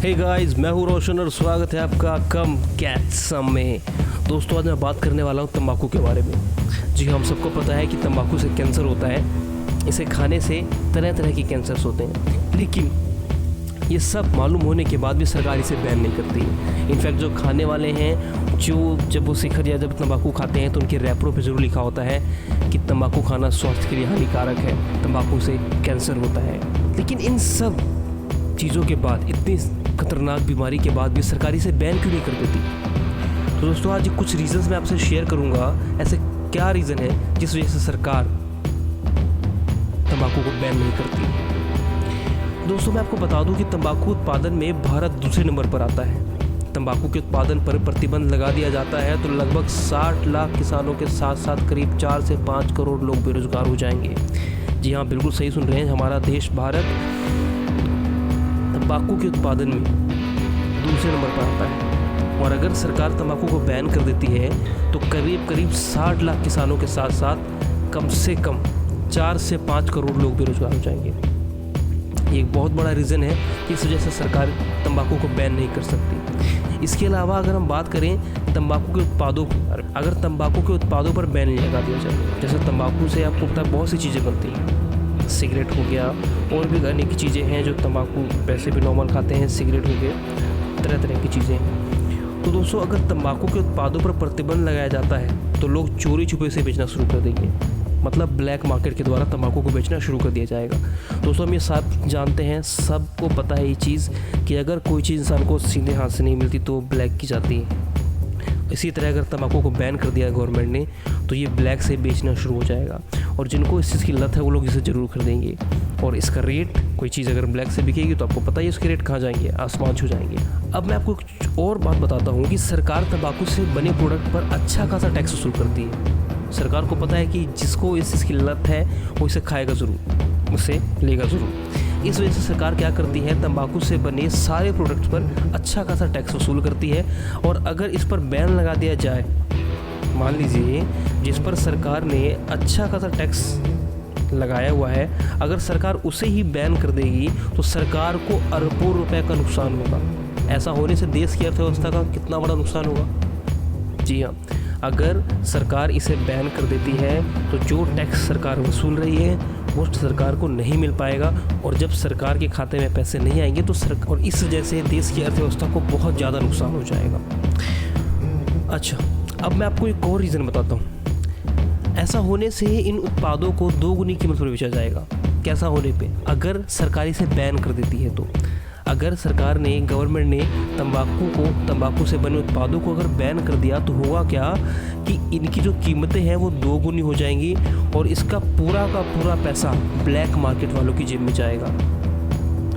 Hey guys, मैं हूँ रोशन और स्वागत है आपका कम कैट सम में। दोस्तों, आज मैं बात करने वाला हूँ तंबाकू के बारे में। जी, हम सबको पता है कि तंबाकू से कैंसर होता है। इसे खाने से तरह तरह के कैंसर्स होते हैं, लेकिन ये सब मालूम होने के बाद भी सरकार इसे बैन नहीं करती। इनफैक्ट जो खाने वाले हैं, जो जब वो शिखर या जब तंबाकू खाते हैं तो उनके रैपरों पे ज़रूर लिखा होता है कि तंबाकू खाना स्वास्थ्य के लिए हानिकारक है, तंबाकू से कैंसर होता है। लेकिन इन सब चीज़ों के बाद, इतनी खतरनाक बीमारी के बाद भी सरकार इसे बैन क्यों नहीं कर देती? तो दोस्तों, आज कुछ रीज़न्स मैं आपसे शेयर करूंगा। ऐसे क्या रीज़न है जिस वजह से सरकार तंबाकू को बैन नहीं करती। दोस्तों, मैं आपको बता दूं कि तंबाकू उत्पादन में भारत दूसरे नंबर पर आता है। तंबाकू के उत्पादन पर प्रतिबंध लगा दिया जाता है तो लगभग 60 लाख किसानों के साथ साथ करीब 4 से 5 करोड़ लोग बेरोजगार हो जाएंगे। जी हाँ, बिल्कुल सही सुन रहे हैं। हमारा देश भारत तंबाकू के उत्पादन में दूसरे नंबर पर आता है, और अगर सरकार तंबाकू को बैन कर देती है तो करीब 60 लाख किसानों के साथ साथ कम से कम 4 से 5 करोड़ लोग बेरोजगार हो जाएंगे। ये एक बहुत बड़ा रीज़न है कि इस वजह से सरकार तंबाकू को बैन नहीं कर सकती। इसके अलावा अगर हम बात करें तंबाकू के उत्पादों पर, अगर तंबाकू के उत्पादों पर बैन नहीं लगा दिया जाए, जैसे तंबाकू से आपको पता है बहुत सी चीज़ें बनती हैं, सिगरेट हो गया, और भी अनेक चीज़ें हैं जो तंबाकू वैसे भी नॉर्मल खाते हैं, सिगरेट हो गए, तरह तरह की चीज़ें हैं। तो दोस्तों, अगर तंबाकू के उत्पादों पर प्रतिबंध लगाया जाता है तो लोग चोरी छुपे से बेचना शुरू कर देंगे, मतलब ब्लैक मार्केट के द्वारा तंबाकू को बेचना शुरू कर दिया जाएगा। दोस्तों, हम ये सब जानते हैं, सबको पता है ये चीज़ कि अगर कोई चीज़ इंसान को सीधे हाथ से नहीं मिलती तो ब्लैक की जाती है। इसी तरह अगर तंबाकू को बैन कर दिया गवर्नमेंट ने तो ये ब्लैक से बेचना शुरू हो जाएगा, और जिनको इस चीज़ की लत है वो लोग इसे ज़रूर खरीदेंगे। और इसका रेट, कोई चीज़ अगर ब्लैक से बिकेगी तो आपको पता ही उसके रेट कहाँ जाएंगे, आसमान छू जाएंगे। अब मैं आपको कुछ और बात बताता हूँ कि सरकार तंबाकू से बने प्रोडक्ट पर अच्छा खासा टैक्स वसूल करती है। सरकार को पता है कि जिसको इस चीज़ की लत है वो इसे खाएगा ज़रूर, उसे लेगा ज़रूर। इस वजह से सरकार क्या करती है, तंबाकू से बने सारे प्रोडक्ट्स पर अच्छा खासा टैक्स वसूल करती है। और अगर इस पर बैन लगा दिया जाए, मान लीजिए जिस पर सरकार ने अच्छा खासा टैक्स लगाया हुआ है, अगर सरकार उसे ही बैन कर देगी तो सरकार को अरबों रुपए का नुकसान होगा। ऐसा होने से देश की अर्थव्यवस्था का कितना बड़ा नुकसान होगा। जी हाँ, अगर सरकार इसे बैन कर देती है तो जो टैक्स सरकार वसूल रही है वो सरकार को नहीं मिल पाएगा, और जब सरकार के खाते में पैसे नहीं आएंगे तो और इस वजह से देश की अर्थव्यवस्था को बहुत ज़्यादा नुकसान हो जाएगा। अच्छा, अब मैं आपको एक और रीज़न बताता हूँ। ऐसा होने से इन उत्पादों को 2 गुनी कीमत पर बेचा जाएगा। कैसा होने पे? अगर सरकार इसे बैन कर देती है तो, अगर सरकार ने, गवर्नमेंट ने तंबाकू से बने उत्पादों को अगर बैन कर दिया तो होगा क्या कि इनकी जो कीमतें हैं वो 2 गुनी हो जाएंगी, और इसका पूरा का पूरा पैसा ब्लैक मार्केट वालों की जेब में जाएगा,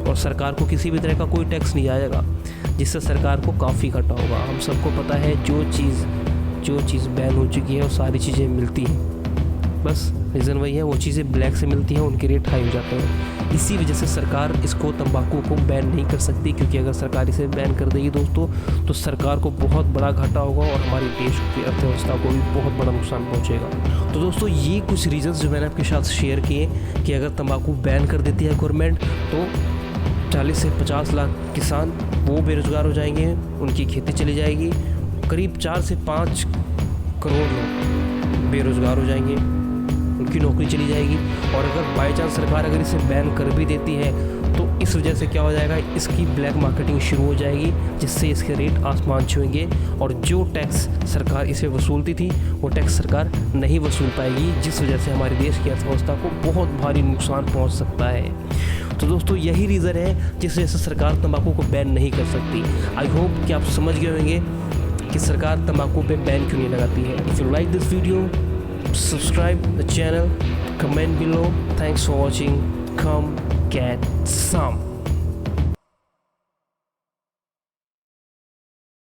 और सरकार को किसी भी तरह का कोई टैक्स नहीं आएगा, जिससे सरकार को काफ़ी घाटा होगा। हम सबको पता है जो चीज़ बैन हो चुकी है वो सारी चीज़ें मिलती हैं, बस रीज़न वही है, वो चीज़ें ब्लैक से मिलती हैं, उनके रेट हाई हो जाते हैं। इसी वजह से सरकार इसको, तंबाकू को बैन नहीं कर सकती, क्योंकि अगर सरकार इसे बैन कर देगी दोस्तों तो सरकार को बहुत बड़ा घाटा होगा और हमारे देश की अर्थव्यवस्था को भी बहुत बड़ा नुकसान पहुंचेगा। तो दोस्तों, ये कुछ रीज़न्स जो मैंने आपके साथ शेयर किए कि अगर तंबाकू बैन कर देती है गवर्नमेंट तो 40 से 50 लाख किसान वो बेरोजगार हो जाएंगे, उनकी खेती चली जाएगी, करीब 4 से 5 करोड़ लोग बेरोजगार हो जाएंगे, उनकी नौकरी चली जाएगी। और अगर बाई चांस सरकार अगर इसे बैन कर भी देती है तो इस वजह से क्या हो जाएगा, इसकी ब्लैक मार्केटिंग शुरू हो जाएगी, जिससे इसके रेट आसमान छुएंगे, और जो टैक्स सरकार इसे वसूलती थी वो टैक्स सरकार नहीं वसूल पाएगी, जिस वजह से हमारे देश की अर्थव्यवस्था को बहुत भारी नुकसान पहुंच सकता है। तो दोस्तों, यही रीज़न है जिस वजह से सरकार तंबाकू को बैन नहीं कर सकती। आई होप कि आप समझ गए होंगे कि सरकार तंबाकू पे बैन क्यों नहीं लगाती है। If you like this video, subscribe the channel, comment below. Thanks for watching. Come get some.